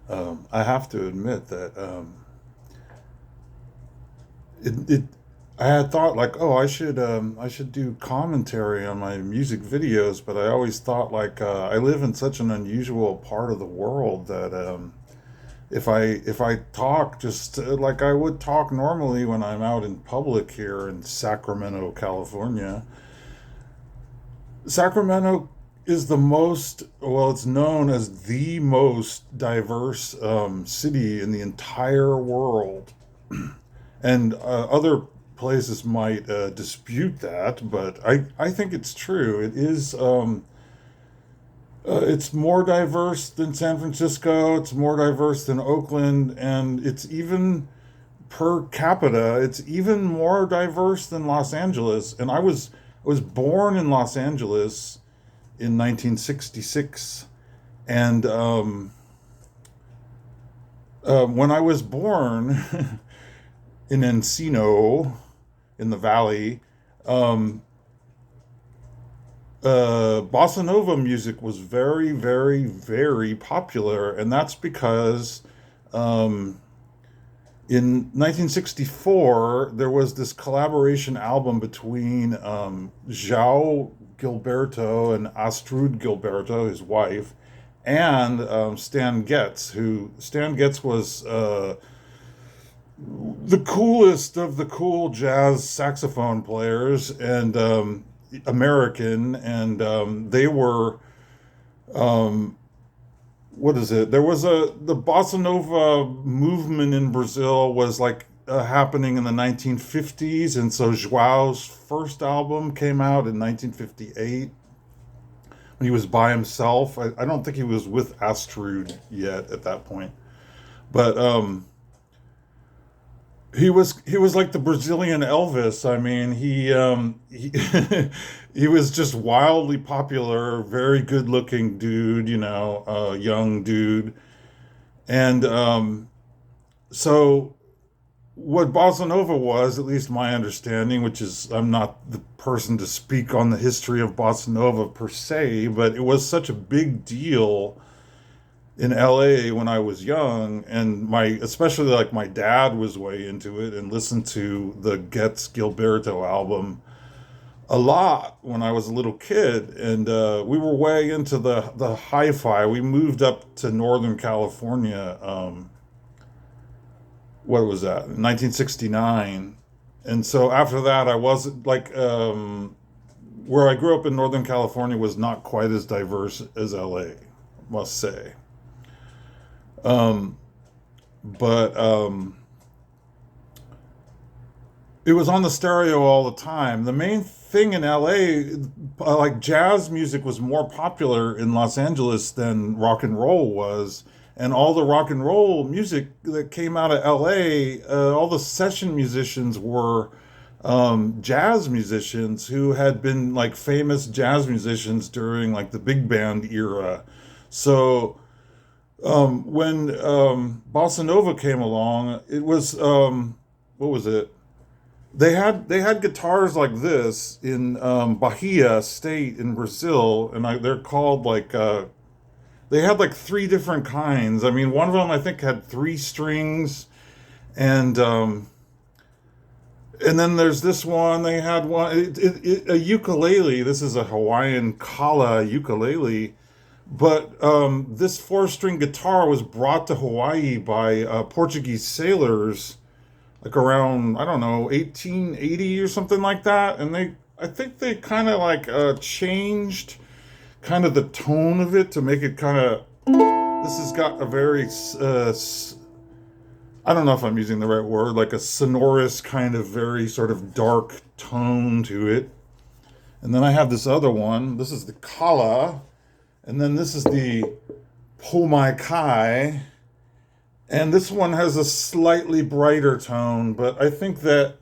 I have to admit that it I had thought like, oh, I should do commentary on my music videos, but I always thought like I live in such an unusual part of the world that if I talk just like I would talk normally when I'm out in public here in Sacramento, California. Sacramento is the most, well, it's known as the most diverse city in the entire world. And other places might dispute that, but I think it's true. It's more diverse than San Francisco, it's more diverse than Oakland, and it's even per capita, it's even more diverse than Los Angeles. And I was born in Los Angeles in 1966, and when I was born in Encino, in the valley, um, bossa nova music was very, very, very popular, and that's because um, in 1964 there was this collaboration album between João Gilberto and Astrud Gilberto, his wife, and Stan Getz, who Stan Getz was the coolest of the cool jazz saxophone players and American, and they were um, what is it? There was the bossa nova movement in Brazil was like happening in the 1950s, and so Joao's first album came out in 1958 when he was by himself. I don't think he was with Astrud yet at that point, but he was like the Brazilian Elvis. I mean, he was just wildly popular, very good looking dude, you know, young dude, and so what bossa nova was, at least my understanding, which is I'm not the person to speak on the history of bossa nova per se, but it was such a big deal in LA when I was young, and my especially like my dad was way into it and listened to the Getz Gilberto album a lot when I was a little kid, and we were way into the hi-fi. We moved up to Northern California. What was that? 1969, and so after that, I wasn't like where I grew up in Northern California was not quite as diverse as LA, must say. Um, but it was on the stereo all the time. The main thing in LA, like jazz music was more popular in Los Angeles than rock and roll was. And all the rock and roll music that came out of LA, all the session musicians were jazz musicians who had been like famous jazz musicians during like the big band era. So when bossa nova came along, it was what was it? They had guitars like this in Bahia State in Brazil, and they're called like they had like three different kinds. I mean, one of them I think had three strings, and and then there's this one. They had one a ukulele. This is a Hawaiian kala ukulele, but this four-string guitar was brought to Hawaii by Portuguese sailors like around I don't know 1880 or something like that, and they I think they kind of like changed kind of the tone of it to make it kind of this has got a very I don't know if I'm using the right word, like a sonorous kind of very sort of dark tone to it. And then I have this other one. This is the kala, and then this is the pomai kai, and this one has a slightly brighter tone. But I think that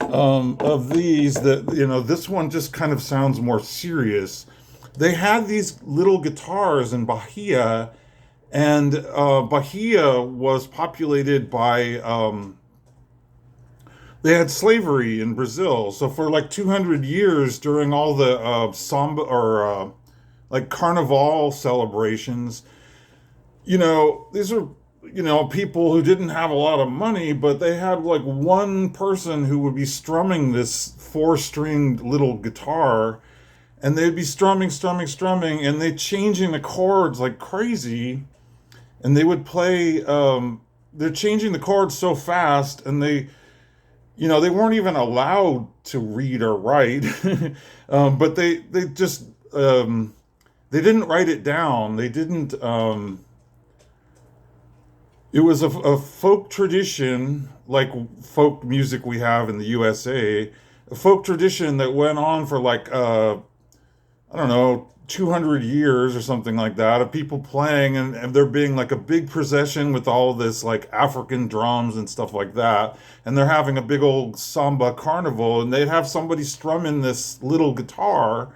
of these, that you know, this one just kind of sounds more serious. They had these little guitars in Bahia, and Bahia was populated by they had slavery in Brazil. So for like 200 years during all the samba or like carnival celebrations, these are, people who didn't have a lot of money, but they had like one person who would be strumming this four-stringed little guitar, and they'd be strumming, strumming, strumming, and they changing the chords like crazy, and they would play. They're changing the chords so fast, and they weren't even allowed to read or write, but they just they didn't write it down. They didn't. It was a folk tradition, like folk music we have in the USA, a folk tradition that went on for like I don't know, 200 years or something like that, of people playing, and there being like a big procession with all this like African drums and stuff like that. And they're having a big old samba carnival, and they'd have somebody strumming this little guitar.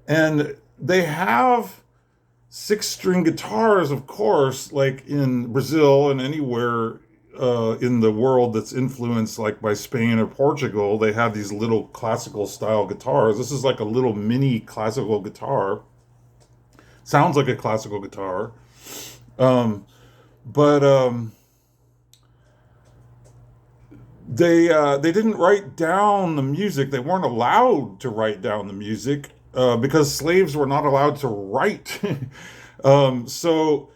And they have six-string guitars, of course, like in Brazil and anywhere in the world that's influenced like by Spain or Portugal. They have these little classical style guitars. This is like a little mini classical guitar. Sounds like a classical guitar. Um, but they didn't write down the music. They weren't allowed to write down the music because slaves were not allowed to write. So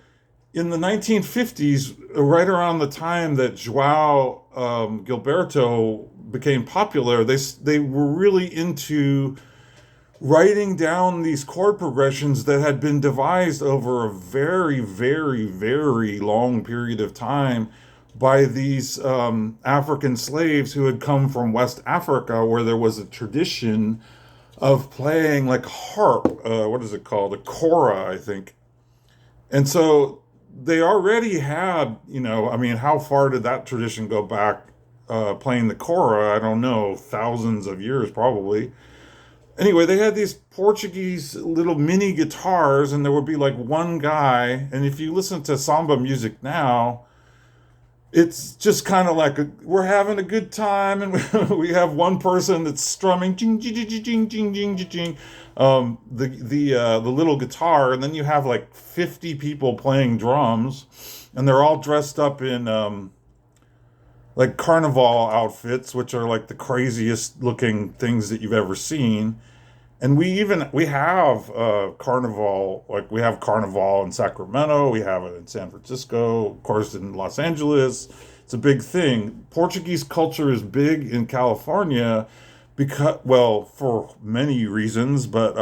in the 1950s, right around the time that João Gilberto became popular, they were really into writing down these chord progressions that had been devised over a very, very, very long period of time by these African slaves who had come from West Africa, where there was a tradition of playing like harp. What is it called? A kora, I think. And so they already had, I mean, how far did that tradition go back? Playing the kora, I don't know, thousands of years probably. Anyway, they had these Portuguese little mini guitars, and there would be like one guy. And if you listen to samba music now, it's just kind of like we're having a good time, and we have one person that's strumming, ching, ching, ching, ching, ching, ching, ching, ching, the little guitar, and then you have like 50 people playing drums, and they're all dressed up in like carnival outfits, which are like the craziest looking things that you've ever seen. And we have carnival, like we have carnival in Sacramento, we have it in San Francisco, of course in Los Angeles. It's a big thing. Portuguese culture is big in California because, well, for many reasons, but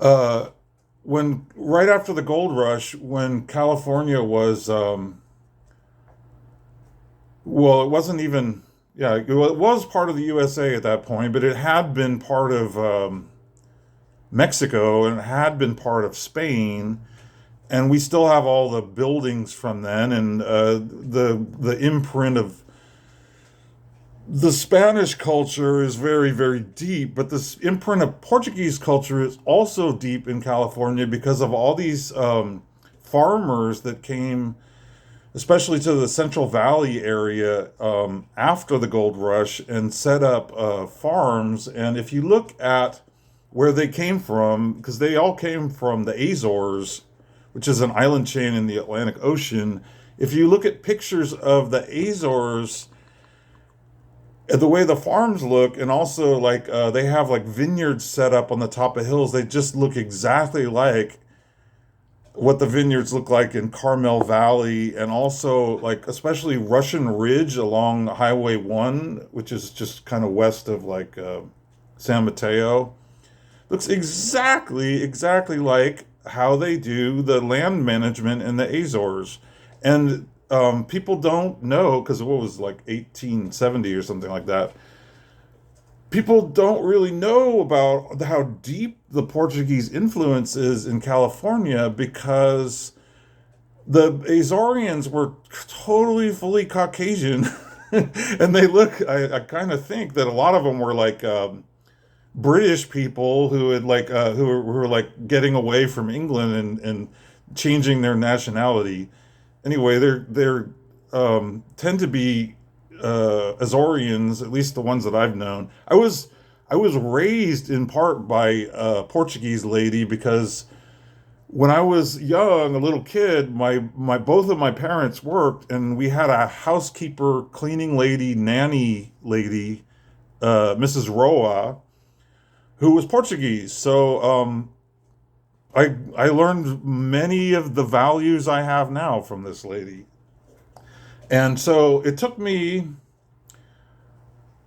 uh, when right after the gold rush, when California was well, it wasn't even, yeah, it was part of the USA at that point, but it had been part of Mexico, and it had been part of Spain, and we still have all the buildings from then, and the imprint of the Spanish culture is very, very deep, but this imprint of Portuguese culture is also deep in California because of all these farmers that came, especially to the Central Valley area after the gold rush, and set up farms. And if you look at where they came from, because they all came from the Azores, which is an island chain in the Atlantic Ocean, if you look at pictures of the Azores, the way the farms look, and also like they have like vineyards set up on the top of hills, they just look exactly like what the vineyards look like in Carmel Valley, and also like especially Russian Ridge along Highway 1, which is just kind of west of like San Mateo. Looks exactly like how they do the land management in the Azores. And people don't know, because what was like 1870 or something like that. People don't really know about how deep the Portuguese influence is in California, because the Azorians were totally fully Caucasian. And they look, I kind of think that a lot of them were like British people who had like who were like getting away from England and changing their nationality. Anyway, they're tend to be Azorians, at least the ones that I've known. I was raised in part by a Portuguese lady, because when I was young, a little kid, my both of my parents worked, and we had a housekeeper, cleaning lady, nanny lady, Mrs. Roa, who was Portuguese. So I learned many of the values I have now from this lady. And so it took me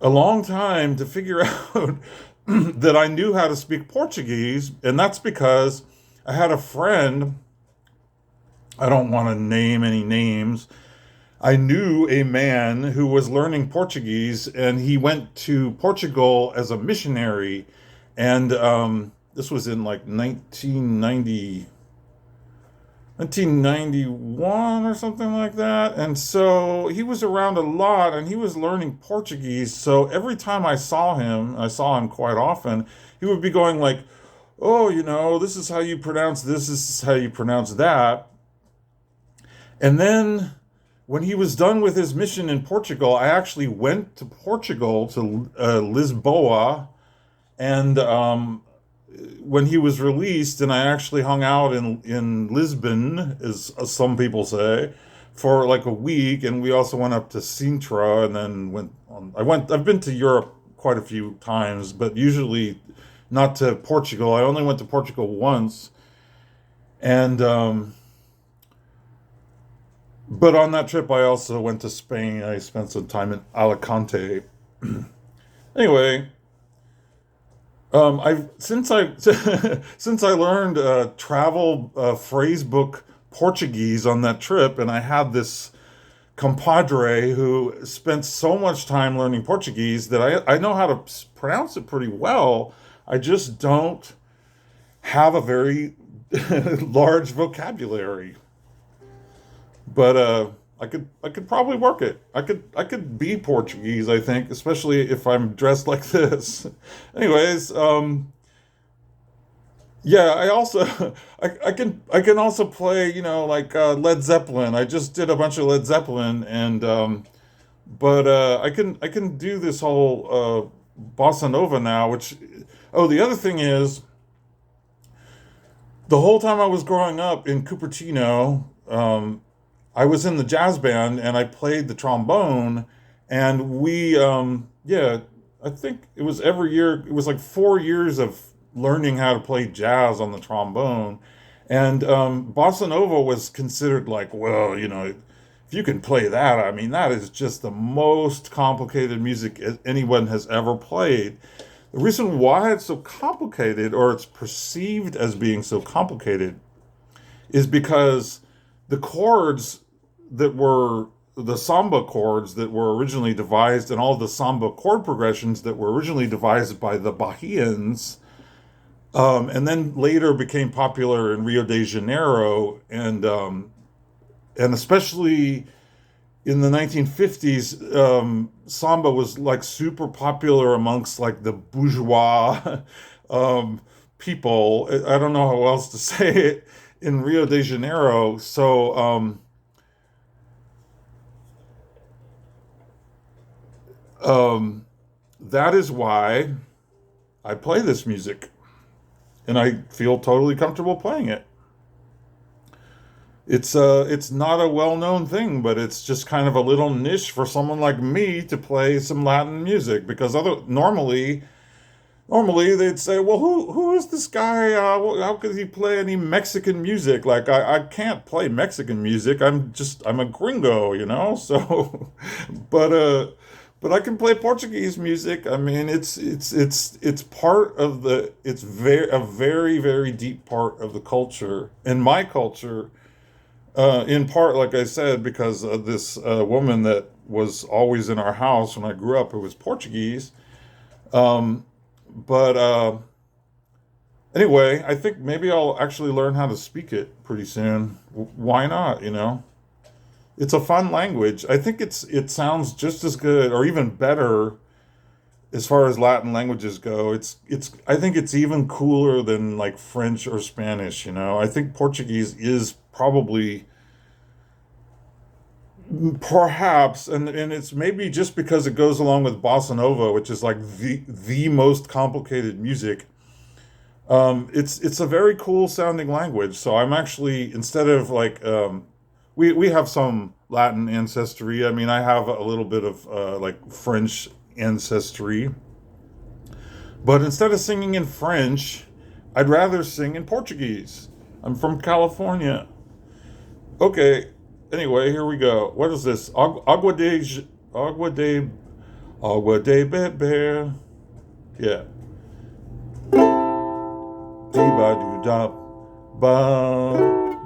a long time to figure out that I knew how to speak Portuguese, and that's because I had a friend. I don't want to name any names. I knew a man who was learning Portuguese, and he went to Portugal as a missionary. And this was in like 1991 or something like that. And so he was around a lot and he was learning Portuguese. So every time I saw him quite often, he would be going like, oh, this is how you pronounce this is how you pronounce that. And then when he was done with his mission in Portugal, I actually went to Portugal, to Lisboa, and when he was released, and I actually hung out in Lisbon, as some people say, for like a week, and we also went up to Sintra, and then went on. I've been to Europe quite a few times, but usually not to Portugal. I only went to Portugal once, and but on that trip, I also went to Spain. I spent some time in Alicante. Anyway, I since I since I learned travel phrase book Portuguese on that trip, and I had this compadre who spent so much time learning Portuguese that I know how to pronounce it pretty well. I just don't have a very large vocabulary. But I could probably work it. I could be Portuguese, I think, especially if I'm dressed like this. Anyways, yeah, I also I can also play, like Led Zeppelin. I just did a bunch of Led Zeppelin, and but I can do this whole bossa nova now, which, oh, the other thing is, the whole time I was growing up in Cupertino, I was in the jazz band and I played the trombone, and yeah, I think it was every year. It was like 4 years of learning how to play jazz on the trombone, and bossa nova was considered like, well, if you can play that, I mean, that is just the most complicated music anyone has ever played. The reason why it's so complicated, or it's perceived as being so complicated, is because the chords that were the samba chords that were originally devised, and all the samba chord progressions that were originally devised by the Bahians, and then later became popular in Rio de Janeiro, and especially in the 1950s, samba was like super popular amongst like the bourgeois people. I don't know how else to say it, in Rio de Janeiro. So that is why I play this music, and I feel totally comfortable playing it. It's not a well-known thing, but it's just kind of a little niche for someone like me to play some Latin music, because normally they'd say, well, who is this guy? How could he play any Mexican music? Like, I can't play Mexican music. I'm a gringo, So, but but I can play Portuguese music. I mean, it's part of it's a very, very deep part of the culture, and my culture. In part, like I said, because of this woman that was always in our house when I grew up, who was Portuguese. Um, but anyway, I think maybe I'll actually learn how to speak it pretty soon. Why not? It's a fun language. I think it sounds just as good, or even better, as far as Latin languages go. I think it's even cooler than like French or Spanish. I think Portuguese is probably, perhaps, and it's maybe just because it goes along with bossa nova, which is like the most complicated music. It's a very cool sounding language. So I'm actually, instead of like we have some Latin ancestry. I mean, I have a little bit of like French ancestry, but instead of singing in French, I'd rather sing in Portuguese. I'm from California. Okay. Anyway, here we go. What is this? Agua de Agua de Berber. Yeah. Diba do da ba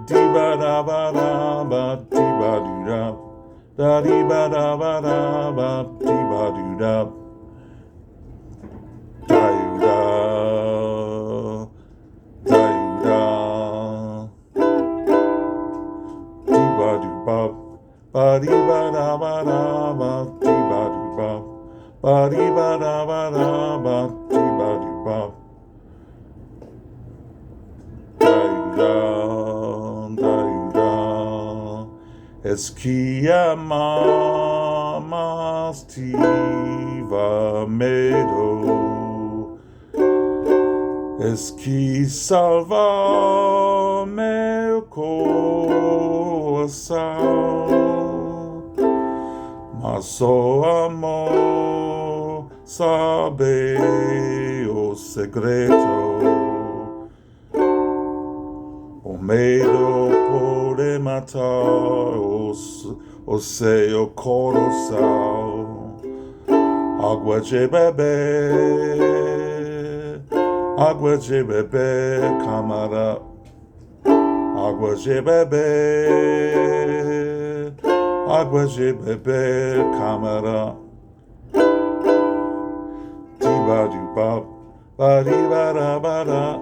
diba da ba da ba diba do da diba da ba da ba diba do da da da diba do ba diba da ba da ba diba do ba diba da ba da ba diba do ba. Es que amamas tiva medo, es que salva meu coração, mas o amor sabe o segredo. O medo pode matar o seu coração. Água de beber, água de beber, camarada. Água de beber, água de beber, camarada. Diba-do-bop, ba-di-ba-da-ba-da.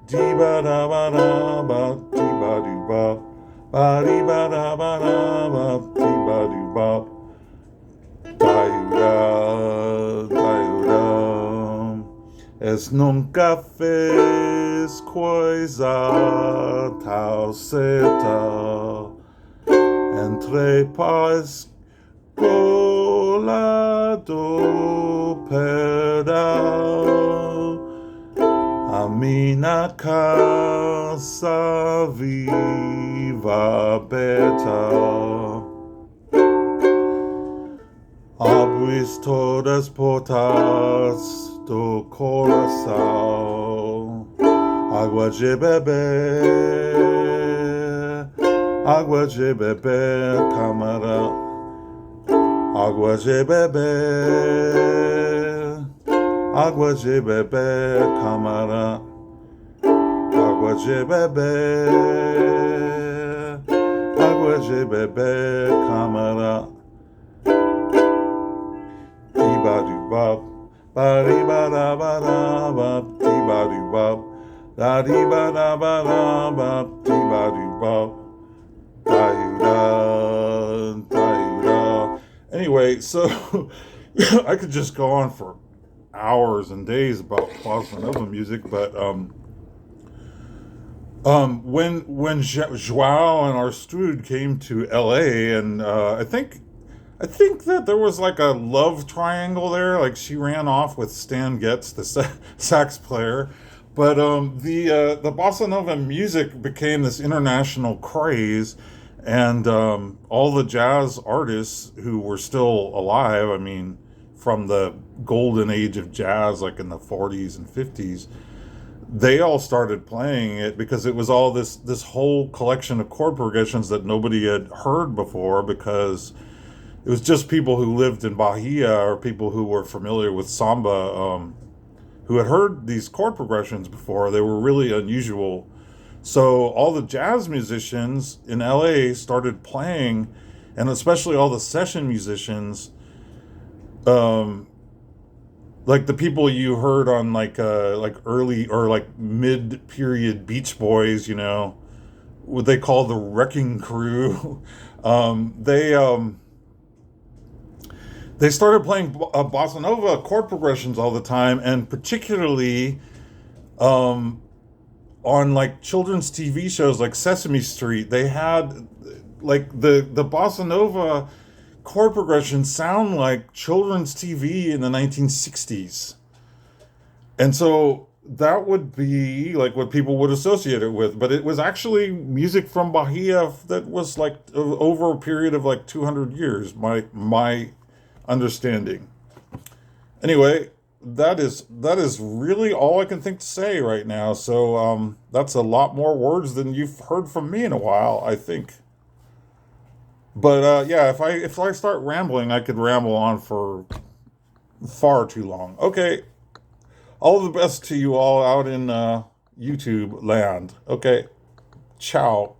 Dee-ba-da-ba-da-ba, dee-ba-doo-bop, ba-dee-ba-da-ba-da-ba, dee-ba-doo-bop, da-yoo-da, da-yoo-da. Es nunca fez coisa tal certa entre paz colado perdão. A minha casa viva aberta, abres todas as portas do coração. Água de beber, água de beber, camarada. Água de beber, água de beber, camarada. Água de beber, água de beber, camarada. Diba-do-bop, ba-di-ba-da-ba-da-bop, diba-do-bop, da-di-ba-da-ba-da-bop, diba-do-bop, da-yoo-da, da-yoo-da. Anyway, so I could just go on for hours and days about bossa nova music, but when Joao and Arstrud came to L.A. and I think that there was like a love triangle there. Like she ran off with Stan Getz, the sax player, but the bossa nova music became this international craze, and all the jazz artists who were still alive, I mean, from the golden age of jazz, like in the 40s and 50s, they all started playing it because it was all this whole collection of chord progressions that nobody had heard before, because it was just people who lived in Bahia or people who were familiar with samba, who had heard these chord progressions before. They were really unusual. So all the jazz musicians in LA started playing, and especially all the session musicians, um, like the people you heard on like early or like mid period Beach Boys, you know, what they call the Wrecking Crew. They started playing bossa nova chord progressions all the time, and particularly um, on like children's TV shows like Sesame Street. They had like the bossa nova chord progressions sound like children's TV in the 1960s. And so that would be like what people would associate it with, but it was actually music from Bahia that was like over a period of like 200 years, my understanding. Anyway, that is really all I can think to say right now. So that's a lot more words than you've heard from me in a while, I think. But yeah, if I start rambling, I could ramble on for far too long. Okay, all the best to you all out in YouTube land. Okay, ciao.